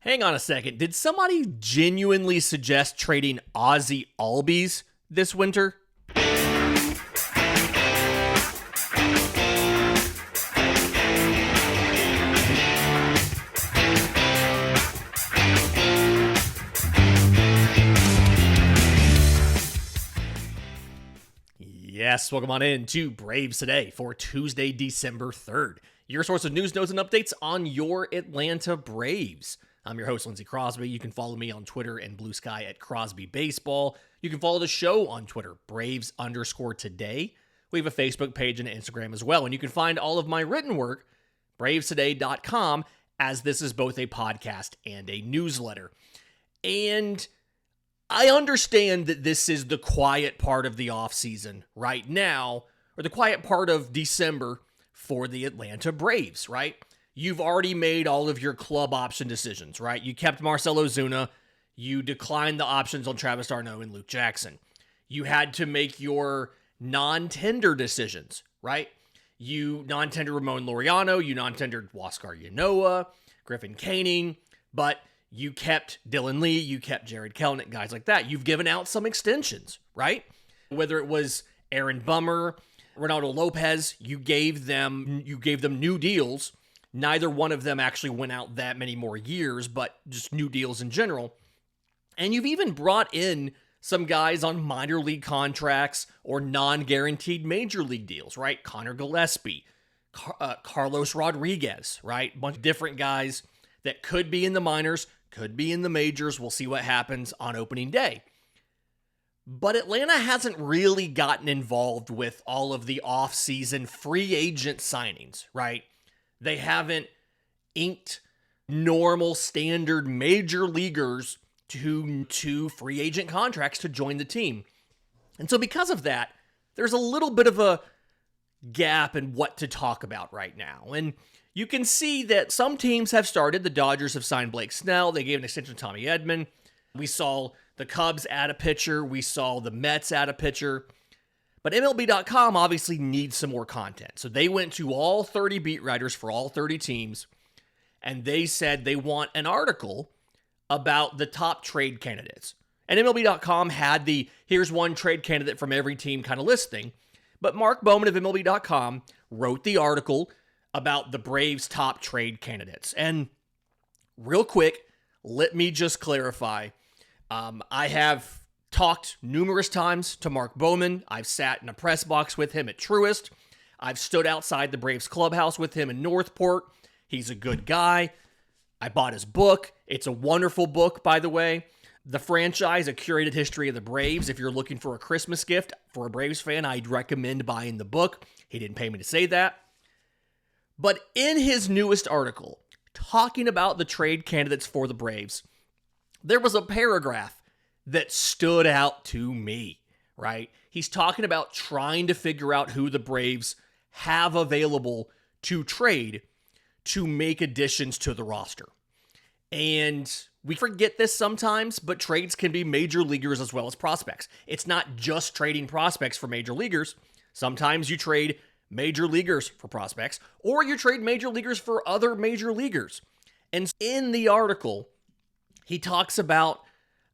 Hang on a second. Did somebody genuinely suggest trading Ozzie Albies this winter? Yes, welcome on in to Braves Today for Tuesday, December 3rd. Your source of news, notes, and updates on your Atlanta Braves. I'm your host, Lindsay Crosby. You can follow me on Twitter and Blue Sky at Crosby Baseball. You can follow the show on Twitter, Braves_today. We have a Facebook page and an Instagram as well. And you can find all of my written work, bravestoday.com, as this is both a podcast and a newsletter. And I understand that this is the quiet part of the offseason right now, or the quiet part of December for the Atlanta Braves, right? You've already made all of your club option decisions, right? You kept Marcell Ozuna. You declined the options on Travis d'Arnaud and Luke Jackson. You had to make your non-tender decisions, right? You non-tendered Ramon Laureano. You non-tendered Huascar Ynoa, Griffin Canning, but you kept Dylan Lee. You kept Jared Kelenic, guys like that. You've given out some extensions, right? Whether it was Aaron Bummer, Ronaldo Lopez, you gave them new deals. Neither one of them actually went out that many more years, but just new deals in general. And you've even brought in some guys on minor league contracts or non-guaranteed major league deals, right? Connor Gillespie, Carlos Rodriguez, right? A bunch of different guys that could be in the minors, could be in the majors. We'll see what happens on opening day. But Atlanta hasn't really gotten involved with all of the off-season free agent signings, right? They haven't inked normal standard major leaguers to free agent contracts to join the team. And so because of that, there's a little bit of a gap in what to talk about right now. And you can see that some teams have started. The Dodgers have signed Blake Snell. They gave an extension to Tommy Edman. We saw the Cubs add a pitcher. We saw the Mets add a pitcher. But MLB.com obviously needs some more content. So they went to all 30 beat writers for all 30 teams, and they said they want an article about the top trade candidates. And MLB.com had the here's one trade candidate from every team kind of listing. But Mark Bowman of MLB.com wrote the article about the Braves' top trade candidates. And real quick, let me just clarify. I have talked numerous times to Mark Bowman. I've sat in a press box with him at Truist. I've stood outside the Braves clubhouse with him in Northport. He's a good guy. I bought his book. It's a wonderful book, by the way. The Franchise, A Curated History of the Braves. If you're looking for a Christmas gift for a Braves fan, I'd recommend buying the book. He didn't pay me to say that. But in his newest article, talking about the trade candidates for the Braves, there was a paragraph that stood out to me, right? He's talking about trying to figure out who the Braves have available to trade to make additions to the roster. And we forget this sometimes, but trades can be major leaguers as well as prospects. It's not just trading prospects for major leaguers. Sometimes you trade major leaguers for prospects, or you trade major leaguers for other major leaguers. And in the article, he talks about,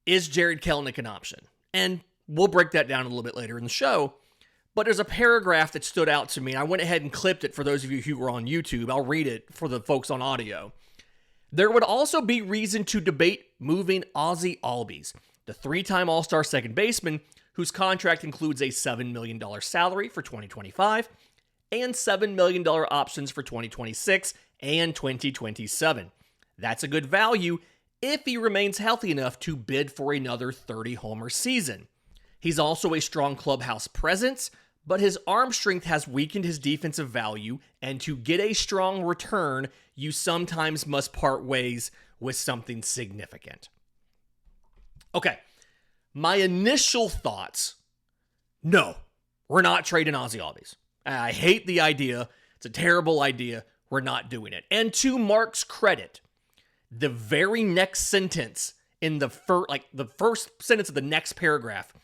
is Jared Kelenic an option? And we'll break that down a little bit later in the show. But there's a paragraph that stood out to me. I went ahead and clipped it for those of you who were on YouTube. I'll read it for the folks on audio. There would also be reason to debate moving Ozzie Albies, the three-time All-Star second baseman, whose contract includes a $7 million salary for 2025 and $7 million options for 2026 and 2027. That's a good value if he remains healthy enough to bid for another 30-homer season. He's also a strong clubhouse presence, but his arm strength has weakened his defensive value, and to get a strong return, you sometimes must part ways with something significant. Okay, my initial thoughts, no, we're not trading Ozzie Albies. I hate the idea. It's a terrible idea. We're not doing it. And to Mark's credit, the very next sentence in the first sentence of the next paragraph,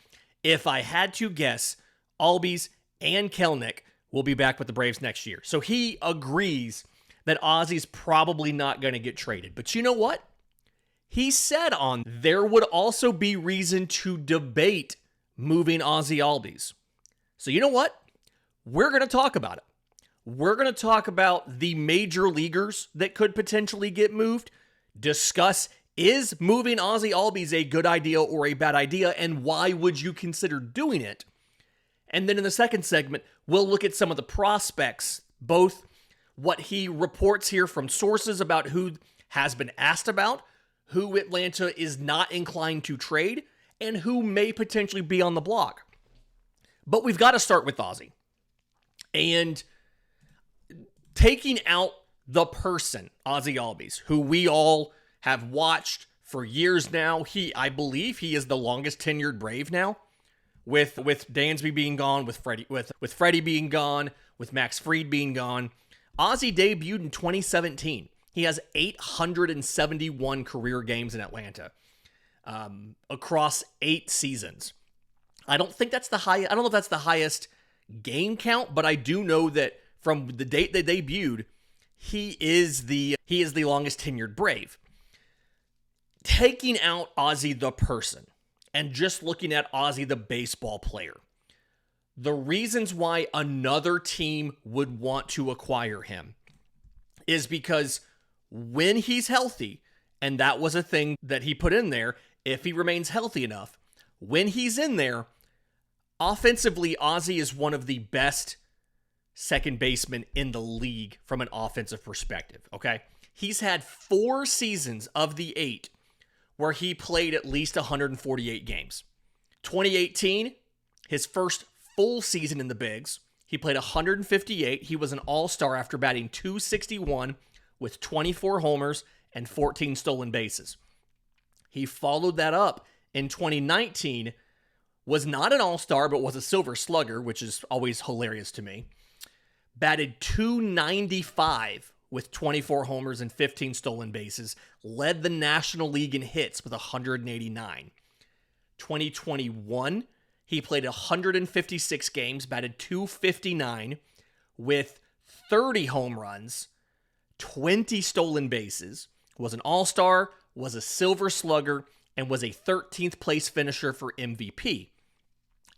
if I had to guess, Albies and Kelenic will be back with the Braves next year. So he agrees that Ozzie's probably not going to get traded. But you know what? He said on there would also be reason to debate moving Ozzie Albies. So you know what? We're going to talk about it. We're going to talk about the major leaguers that could potentially get moved, discuss is moving Ozzie Albies a good idea or a bad idea, and why would you consider doing it? And then in the second segment, we'll look at some of the prospects, both what he reports here from sources about who has been asked about, who Atlanta is not inclined to trade, and who may potentially be on the block. But we've got to start with Ozzie. And taking out the person, Ozzie Albies, who we all have watched for years now. I believe he is the longest tenured Brave now, with Dansby being gone, with Freddie being gone, with Max Fried being gone. Ozzie debuted in 2017. He has 871 career games in Atlanta across 8 seasons. I don't think that's the high. I don't know if that's the highest game count, but I do know that from the date they debuted, he is the longest tenured Brave. Taking out Ozzie the person and just looking at Ozzie the baseball player, the reasons why another team would want to acquire him is because when he's healthy, and that was a thing that he put in there, if he remains healthy enough, when he's in there, offensively, Ozzie is one of the best second basemen in the league from an offensive perspective, okay? He's had 4 seasons of the 8 where he played at least 148 games. 2018, his first full season in the bigs, he played 158. He was an all-star after batting .261 with 24 homers and 14 stolen bases. He followed that up in 2019, was not an all-star, but was a silver slugger, which is always hilarious to me. Batted .295 with 24 homers and 15 stolen bases, led the National League in hits with 189. 2021, he played 156 games, batted .259 with 30 home runs, 20 stolen bases, was an all-star, was a silver slugger, and was a 13th place finisher for MVP.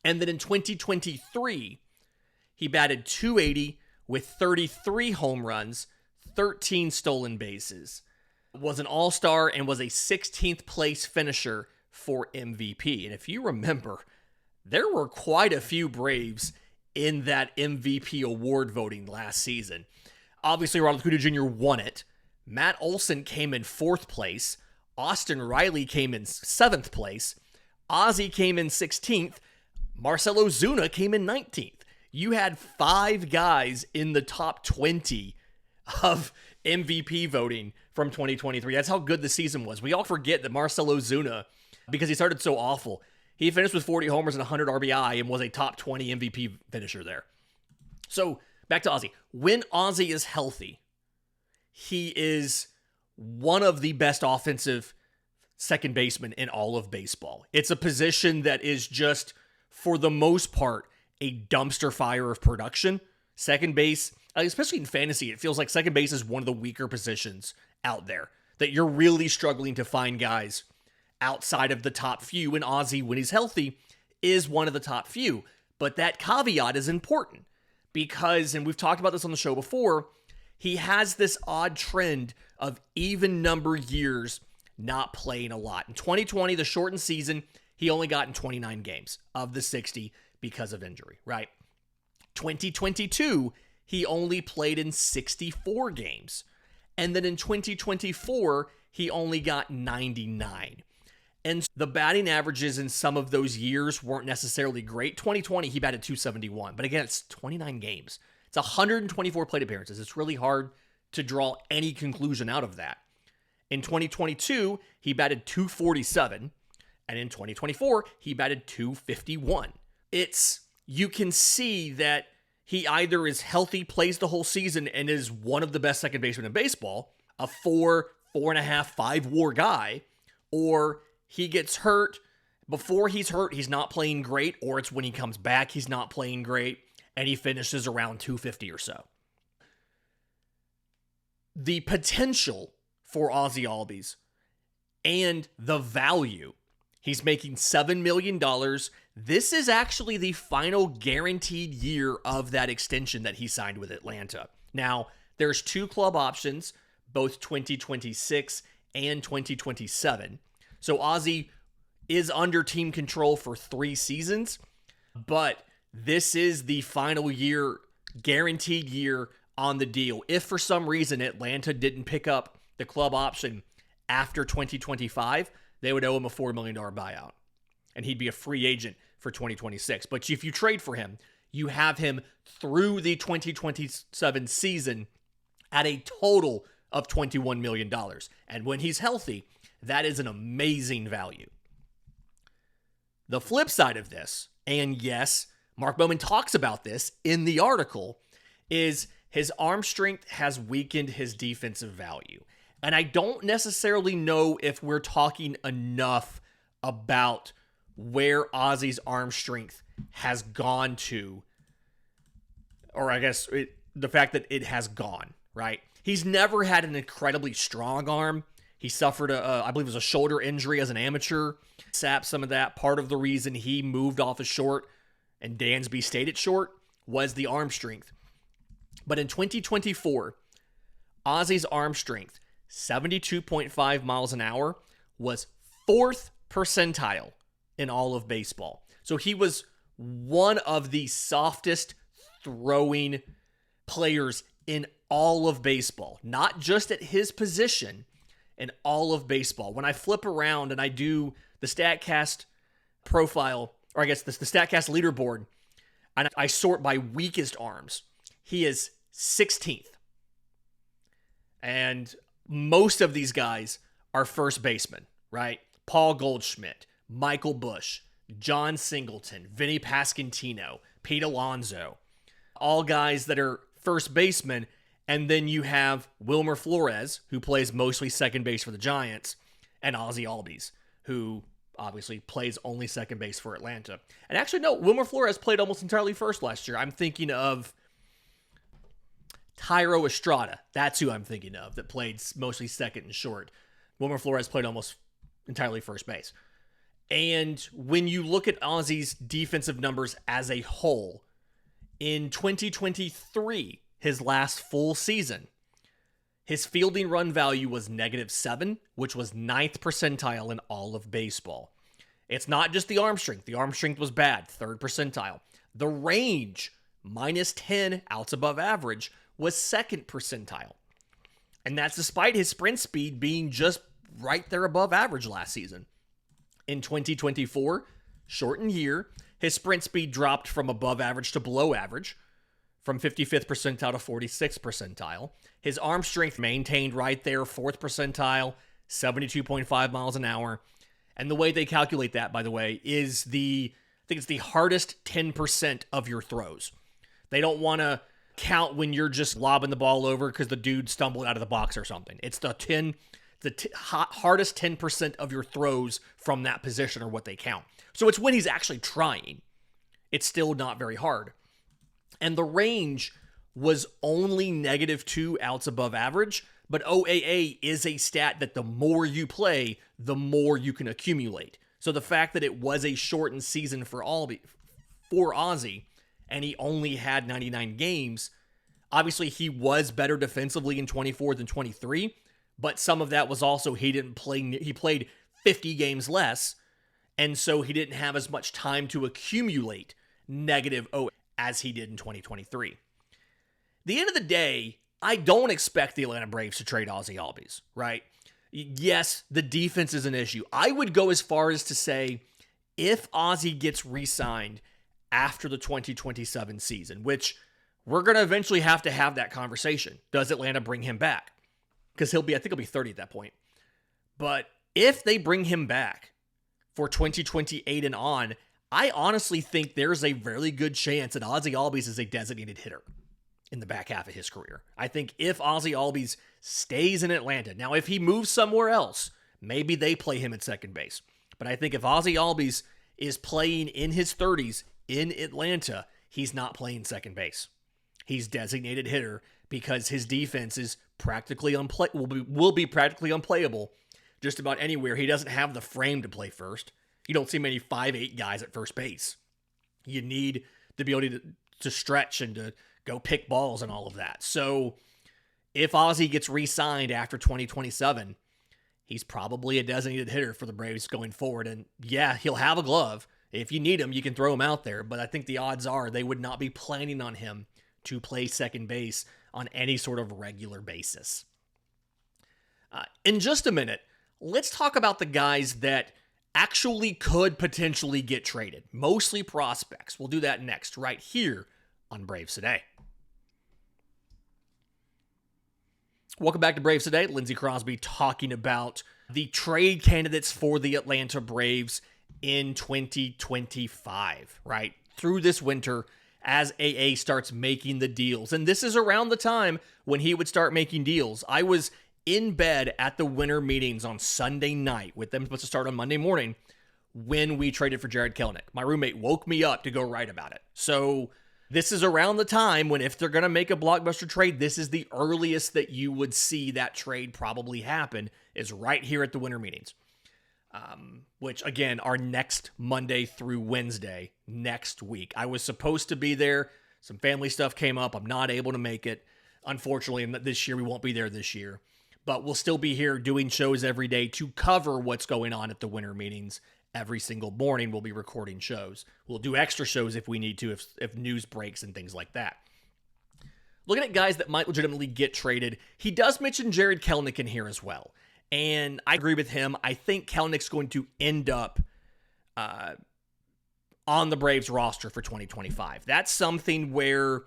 And then in 2023, he batted .280 with 33 home runs, 13 stolen bases, was an all-star, and was a 16th place finisher for MVP. And if you remember, there were quite a few Braves in that MVP award voting last season. Obviously, Ronald Acuña Jr. won it. Matt Olson came in 4th place. Austin Riley came in 7th place. Ozzie came in 16th. Marcell Ozuna came in 19th. You had 5 guys in the top 20 of MVP voting from 2023. That's how good the season was. We all forget that Marcell Ozuna, because he started so awful, he finished with 40 homers and 100 RBI and was a top 20 MVP finisher there. So, back to Ozzie. When Ozzie is healthy, he is one of the best offensive second basemen in all of baseball. It's a position that is just, for the most part, a dumpster fire of production. Second base, especially in fantasy, it feels like second base is one of the weaker positions out there, that you're really struggling to find guys outside of the top few, and Ozzie, when he's healthy, is one of the top few. But that caveat is important because, and we've talked about this on the show before, he has this odd trend of even number years not playing a lot. In 2020, the shortened season, he only got in 29 games of the 60 because of injury, right? 2022, he only played in 64 games. And then in 2024, he only got 99. And the batting averages in some of those years weren't necessarily great. 2020, he batted .271. But again, it's 29 games. It's 124 plate appearances. It's really hard to draw any conclusion out of that. In 2022, he batted .247. And in 2024, he batted .251. You can see that he either is healthy, plays the whole season, and is one of the best second basemen in baseball, a 4.5, 5 WAR guy, or he gets hurt. Before he's hurt, he's not playing great, or it's when he comes back, he's not playing great, and he finishes around .250 or so. The potential for Ozzie Albies and the value. He's making $7 million. This is actually the final guaranteed year of that extension that he signed with Atlanta. Now, there's 2 club options, both 2026 and 2027. So Ozzie is under team control for 3 seasons, but this is the final year, guaranteed year on the deal. If for some reason Atlanta didn't pick up the club option after 2025, they would owe him a $4 million buyout, and he'd be a free agent for 2026. But if you trade for him, you have him through the 2027 season at a total of $21 million. And when he's healthy, that is an amazing value. The flip side of this, and yes, Mark Bowman talks about this in the article, is his arm strength has weakened his defensive value. And I don't necessarily know if we're talking enough about where Ozzie's arm strength has gone to, or I guess the fact that it has gone, right? He's never had an incredibly strong arm. He suffered, I believe it was a shoulder injury as an amateur, sapped some of that. Part of the reason he moved off of short and Dansby stayed at short was the arm strength. But in 2024, Ozzie's arm strength, 72.5 miles an hour, was 4th percentile in all of baseball. So he was one of the softest throwing players in all of baseball, not just at his position, in all of baseball. When I flip around and I do the StatCast profile, or I guess the StatCast leaderboard, and I sort by weakest arms, he is 16th. And most of these guys are first basemen, right? Paul Goldschmidt, Michael Busch, John Singleton, Vinny Pasquantino, Pete Alonso, all guys that are first basemen. And then you have Wilmer Flores, who plays mostly second base for the Giants, and Ozzie Albies, who obviously plays only second base for Atlanta. And actually, no, Wilmer Flores played almost entirely first last year. I'm thinking of Tyro Estrada. That's who I'm thinking of, that played mostly second and short. Wilmer Flores played almost entirely first base. And when you look at Ozzie's defensive numbers as a whole, in 2023, his last full season, his fielding run value was -7, which was 9th percentile in all of baseball. It's not just the arm strength. The arm strength was bad, 3rd percentile. The range, -10, outs above average, was 2nd percentile. And that's despite his sprint speed being just right there above average last season. In 2024, shortened year, his sprint speed dropped from above average to below average, from 55th percentile to 46th percentile. His arm strength maintained right there, 4th percentile, 72.5 miles an hour. And the way they calculate that, by the way, is I think it's the hardest 10% of your throws. They don't want to count when you're just lobbing the ball over because the dude stumbled out of the box or something. It's the hardest 10% of your throws from that position are what they count. So it's when he's actually trying. It's still not very hard. And the range was only -2 outs above average, but OAA is a stat that the more you play, the more you can accumulate. So the fact that it was a shortened season for Ozzie, and he only had 99 games, obviously he was better defensively in 24 than 23, but some of that was also he played 50 games less, and so he didn't have as much time to accumulate negative OAA as he did in 2023. The end of the day, I don't expect the Atlanta Braves to trade Ozzie Albies, right? Yes, the defense is an issue. I would go as far as to say, if Ozzie gets re-signed after the 2027 season, which we're going to eventually have to have that conversation. Does Atlanta bring him back? Because I think he'll be 30 at that point. But if they bring him back for 2028 and on, I honestly think there's a very good chance that Ozzie Albies is a designated hitter in the back half of his career. I think if Ozzie Albies stays in Atlanta, now if he moves somewhere else, maybe they play him at second base. But I think if Ozzie Albies is playing in his 30s in Atlanta, he's not playing second base. He's designated hitter because his defense is practically will be practically unplayable just about anywhere. He doesn't have the frame to play first. You don't see many 5'8" guys at first base. You need the ability to stretch and to go pick balls and all of that. So if Ozzie gets re-signed after 2027, he's probably a designated hitter for the Braves going forward. And yeah, he'll have a glove. If you need him, you can throw him out there. But I think the odds are they would not be planning on him to play second base on any sort of regular basis. In just a minute, let's talk about the guys that actually could potentially get traded. Mostly prospects. We'll do that next, right here on Braves Today. Welcome back to Braves Today. Lindsay Crosby talking about the trade candidates for the Atlanta Braves in 2025, right? Through this winter as AA starts making the deals. And this is around the time when he would start making deals. I was in bed at the winter meetings on Sunday night with them supposed to start on Monday morning when we traded for Jarred Kelenic. My roommate woke me up to go write about it. So this is around the time when if they're going to make a blockbuster trade, this is the earliest that you would see that trade probably happen is right here at the winter meetings. Which again are next Monday through Wednesday next week. I was supposed to be there. Some family stuff came up. I'm not able to make it. Unfortunately, this year we won't be there this year. But we'll still be here doing shows every day to cover what's going on at the winter meetings. Every single morning we'll be recording shows. We'll do extra shows if we need to, if news breaks and things like that. Looking at guys that might legitimately get traded, he does mention Jarred Kelenic in here as well. And I agree with him. I think Kelenic's going to end up on the Braves roster for 2025. That's something where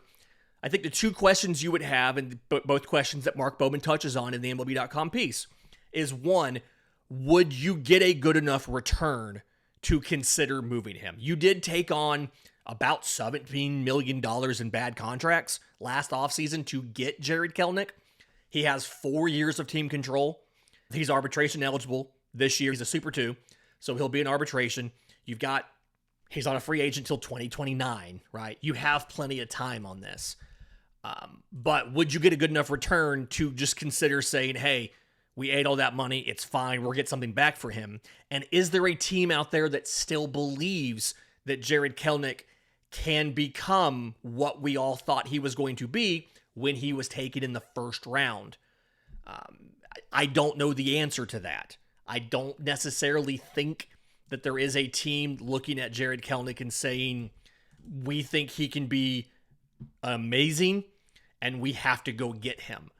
I think the two questions you would have, and both questions that Mark Bowman touches on in the MLB.com piece, is one, would you get a good enough return to consider moving him? You did take on about $17 million in bad contracts last offseason to get Jarred Kelenic. He has 4 years of team control. He's arbitration eligible this year. He's a Super 2, so he'll be in arbitration. He's on a free agent until 2029, right? You have plenty of time on this. But would you get a good enough return to just consider saying, hey, we ate all that money, it's fine, we'll get something back for him? And is there a team out there that still believes that Jarred Kelenic can become what we all thought he was going to be when he was taken in the first round? I don't know the answer to that. I don't necessarily think that there is a team looking at Jarred Kelenic and saying, we think he can be amazing and we have to go get him.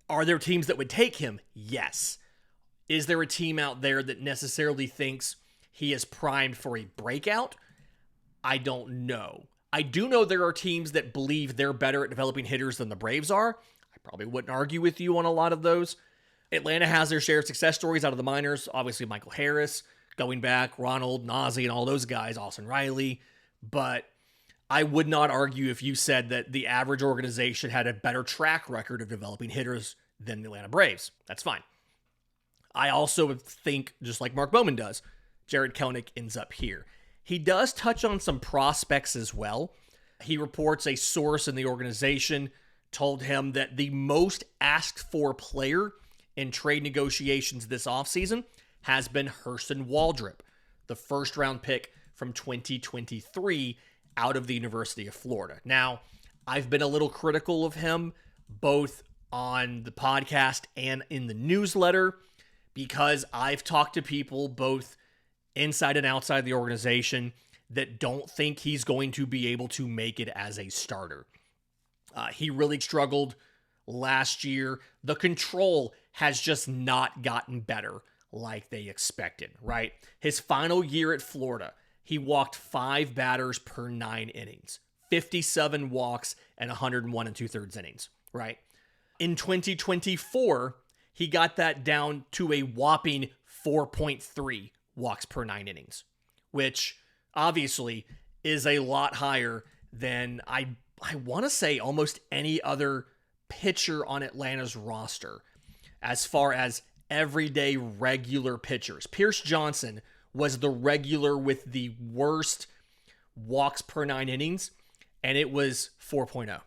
Are there teams that would take him? Yes. Is there a team out there that necessarily thinks he is primed for a breakout? I don't know. I do know there are teams that believe they're better at developing hitters than the Braves are. I probably wouldn't argue with you on a lot of those. Atlanta has their share of success stories out of the minors. Obviously, Michael Harris, going back, Ronald, Ozzie, and all those guys, Austin Riley. But I would not argue if you said that the average organization had a better track record of developing hitters than the Atlanta Braves. That's fine. I also think, just like Mark Bowman does, Jarred Kelenic ends up here. He does touch on some prospects as well. He reports a source in the organization told him that the most asked for player in trade negotiations this offseason has been Hurston Waldrop, the first-round pick from 2023 out of the University of Florida. Now, I've been a little critical of him, both on the podcast and in the newsletter, because I've talked to people both inside and outside the organization that don't think he's going to be able to make it as a starter. He really struggled last year. The control has just not gotten better like they expected, right? His final year at Florida, he walked 5 batters per 9 innings, 57 walks, and 101 2/3 innings, right? In 2024, he got that down to a whopping 4.3 walks per 9 innings, which obviously is a lot higher than I want to say almost any other pitcher on Atlanta's roster as far as everyday regular pitchers. Pierce Johnson was the regular with the worst walks per 9 innings, and it was 4.0,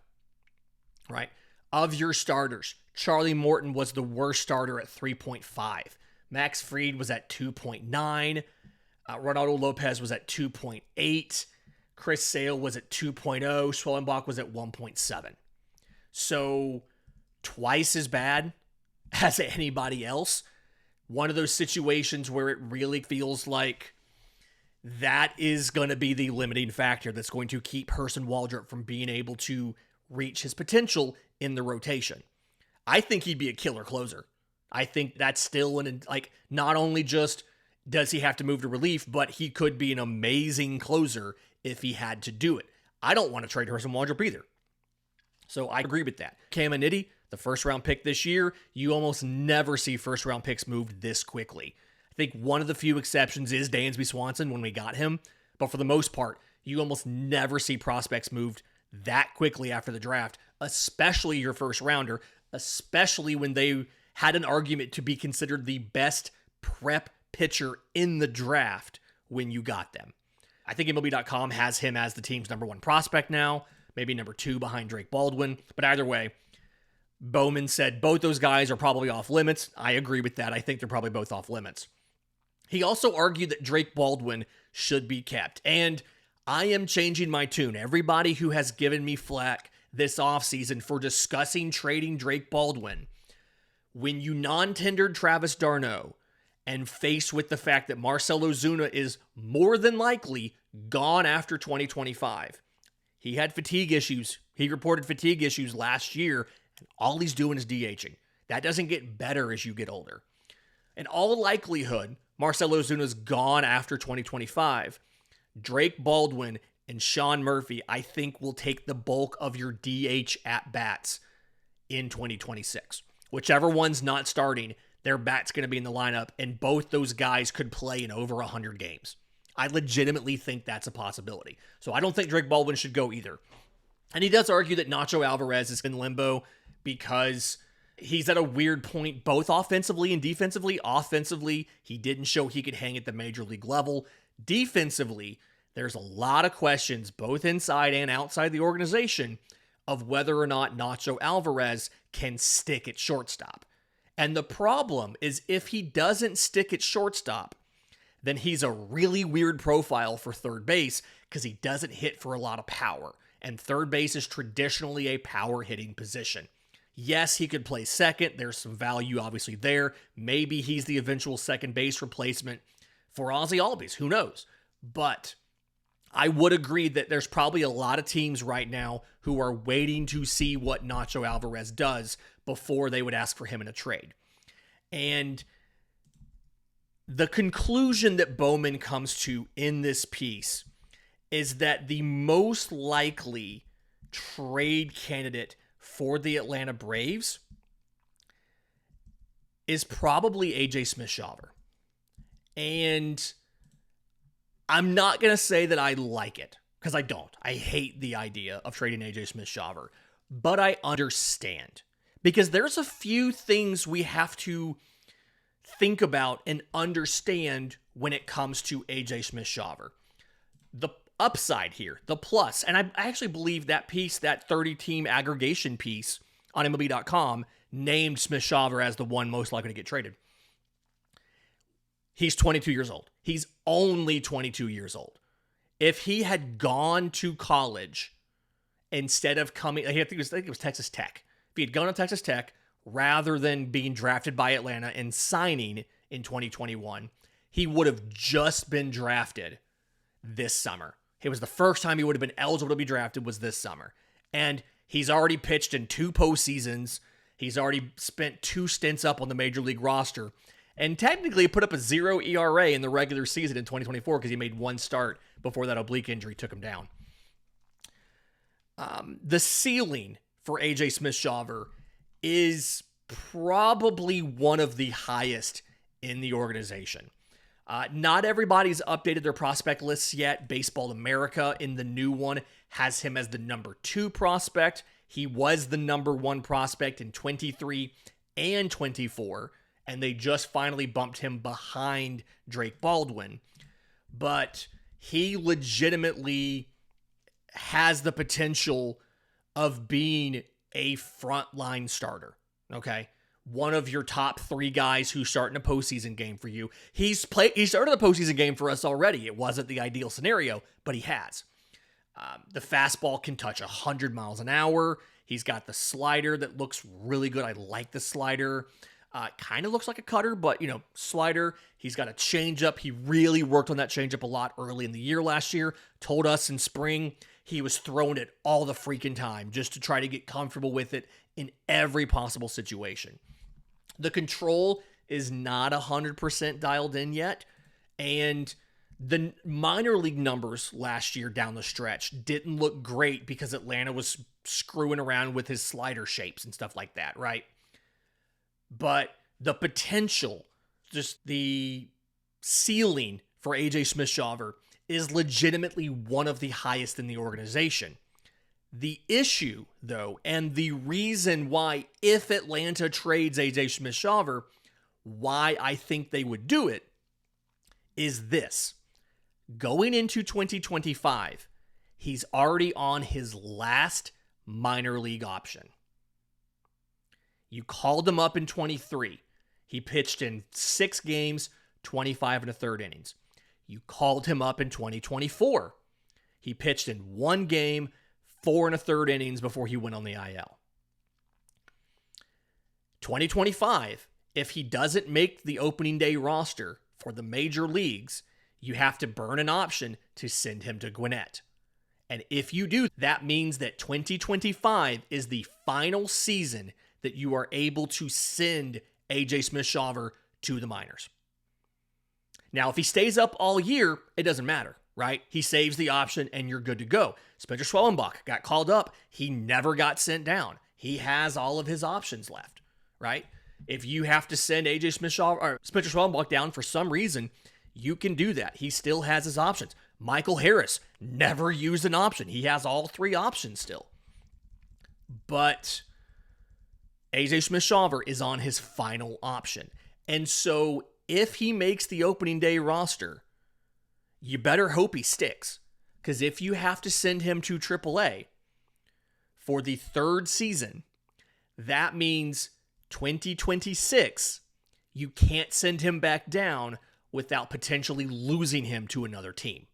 right? Of your starters, Charlie Morton was the worst starter at 3.5. Max Fried was at 2.9. Ronaldo Lopez was at 2.8. Chris Sale was at 2.0. Schwellenbach was at 1.7. So twice as bad as anybody else. One of those situations where it really feels like that is going to be the limiting factor that's going to keep Herson Waldrop from being able to reach his potential in the rotation. I think he'd be a killer closer. I think that's still not only just does he have to move to relief, but he could be an amazing closer if he had to do it. I don't want to trade Herson Waldrop either. So I agree with that. Cam Aniti, the first round pick this year, you almost never see first round picks moved this quickly. I think one of the few exceptions is Dansby Swanson when we got him, but for the most part, you almost never see prospects moved that quickly after the draft, especially your first rounder, especially when they had an argument to be considered the best prep pitcher in the draft when you got them. I think MLB.com has him as the team's number one prospect now, maybe number two behind Drake Baldwin, but either way, Bowman said both those guys are probably off limits. I agree with that. I think they're probably both off limits. He also argued that Drake Baldwin should be kept, and I am changing my tune. Everybody who has given me flack this offseason for discussing trading Drake Baldwin, when you non-tendered Travis d'Arnaud and faced with the fact that Marcell Ozuna is more than likely gone after 2025, he had fatigue issues. He reported fatigue issues last year, and all he's doing is DHing. That doesn't get better as you get older. In all likelihood, Marcell Ozuna's gone after 2025. Drake Baldwin and Sean Murphy, I think, will take the bulk of your DH at-bats in 2026. Whichever one's not starting, their bat's going to be in the lineup, and both those guys could play in over 100 games. I legitimately think that's a possibility. So I don't think Drake Baldwin should go either. And he does argue that Nacho Alvarez is in limbo because he's at a weird point, both offensively and defensively. Offensively, he didn't show he could hang at the major league level. Defensively, there's a lot of questions, both inside and outside the organization, of whether or not Nacho Alvarez can stick at shortstop. And the problem is if he doesn't stick at shortstop, then he's a really weird profile for third base because he doesn't hit for a lot of power. And third base is traditionally a power hitting position. Yes, he could play second. There's some value obviously there. Maybe he's the eventual second base replacement for Ozzie Albies. Who knows? But I would agree that there's probably a lot of teams right now who are waiting to see what Nacho Alvarez does before they would ask for him in a trade. And the conclusion that Bowman comes to in this piece is that the most likely trade candidate for the Atlanta Braves is probably AJ Smith-Shawver. And I'm not going to say that I like it, because I don't. I hate the idea of trading AJ Smith-Shawver, but I understand. Because there's a few things we have to think about and understand when it comes to AJ Smith-Shawver. The upside here, the plus, and I actually believe that piece, that 30-team aggregation piece on MLB.com, named Smith-Shawver as the one most likely to get traded. He's 22 years old. He's only 22 years old. If he had gone to college instead of coming, I think it was Texas Tech. If he had gone to Texas Tech rather than being drafted by Atlanta and signing in 2021, he would have just been drafted this summer. It was the first time he would have been eligible to be drafted was this summer. And he's already pitched in 2 postseasons. He's already spent 2 stints up on the major league roster. And technically put up a 0 ERA in the regular season in 2024 because he made 1 start before that oblique injury took him down. The ceiling for AJ Smith-Shawver is probably one of the highest in the organization. Not everybody's updated their prospect lists yet. Baseball America in the new one has him as the number 2 prospect. He was the number 1 prospect in 23 and 24. And they just finally bumped him behind Drake Baldwin. But he legitimately has the potential of being a frontline starter, okay? one of your top 3 guys who's starting a postseason game for you. He started a postseason game for us already. It wasn't the ideal scenario, but he has. The fastball can touch 100 miles an hour. He's got the slider that looks really good. I like the slider. Kind of looks like a cutter, but, slider. He's got a changeup. He really worked on that changeup a lot early in the year last year. Told us in spring he was throwing it all the freaking time just to try to get comfortable with it in every possible situation. The control is not 100% dialed in yet, and the minor league numbers last year down the stretch didn't look great because Atlanta was screwing around with his slider shapes and stuff like that, right? But the potential, just the ceiling for AJ Smith-Shawver is legitimately one of the highest in the organization. The issue, though, and the reason why, if Atlanta trades AJ Smith-Shawver, why I think they would do it, is this. Going into 2025, he's already on his last minor league option. You called him up in 23. He pitched in 6 games, 25 1/3 innings. You called him up in 2024. He pitched in 1 game, 4 1/3 innings before he went on the IL. 2025, if he doesn't make the opening day roster for the major leagues, you have to burn an option to send him to Gwinnett. And if you do, that means that 2025 is the final season that you are able to send AJ Smith-Shawver to the minors. Now, if he stays up all year, it doesn't matter, right? He saves the option and you're good to go. Spencer Schwellenbach got called up. He never got sent down. He has all of his options left, right? If you have to send AJ Smith-Shawver or Spencer Schwellenbach down for some reason, you can do that. He still has his options. Michael Harris never used an option. He has all 3 options still. But AJ Smith-Shawver is on his final option. And so if he makes the opening day roster, you better hope he sticks. Because if you have to send him to AAA for the 3rd season, that means 2026, you can't send him back down without potentially losing him to another team.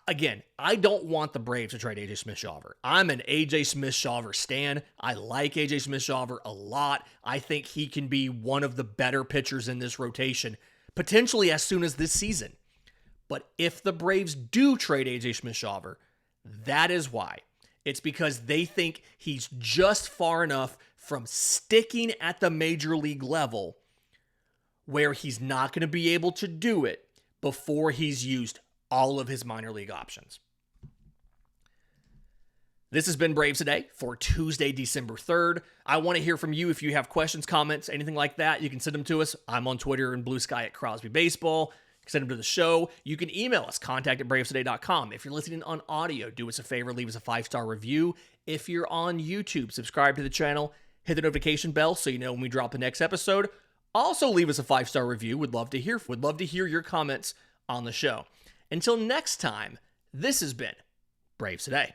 Again, I don't want the Braves to trade AJ Smith-Shawver. I'm an AJ Smith-Shawver stan. I like AJ Smith-Shawver a lot. I think he can be one of the better pitchers in this rotation, potentially as soon as this season. But if the Braves do trade AJ Smith-Shawver, that is why. It's because they think he's just far enough from sticking at the major league level where he's not going to be able to do it before he's used all of his minor league options. This has been Braves Today for Tuesday, December 3rd. I want to hear from you. If you have questions, comments, anything like that, you can send them to us. I'm on Twitter and Blue Sky at Crosby Baseball. Send them to the show. You can email us, contact@bravestoday.com. If you're listening on audio, do us a favor, leave us a 5-star review. If you're on YouTube, subscribe to the channel, hit the notification bell so you know when we drop the next episode. Also, leave us a 5-star review. Would love to hear your comments on the show. Until next time, this has been Braves Today.